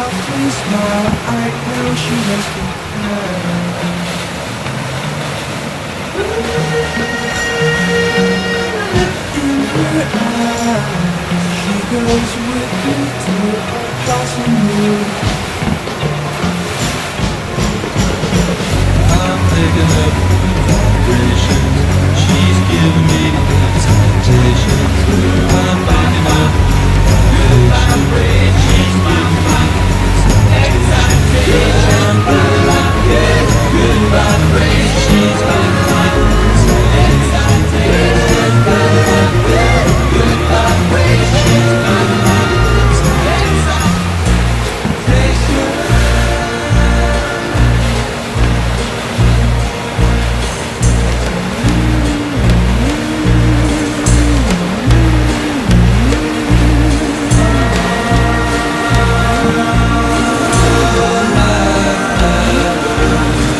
softly smile. I know she must be kind. In her eyes, she goes with me to a crossing room. I'm picking up vibrations. She's giving me excitations. I'm picking up good vibrations. She's giving me excitation. Good vibrations. She's giving me excitation. Good vibrations. She's giving me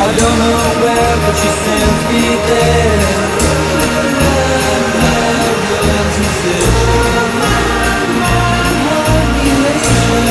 I don't know where, but she sends me there. My sensation, my elation.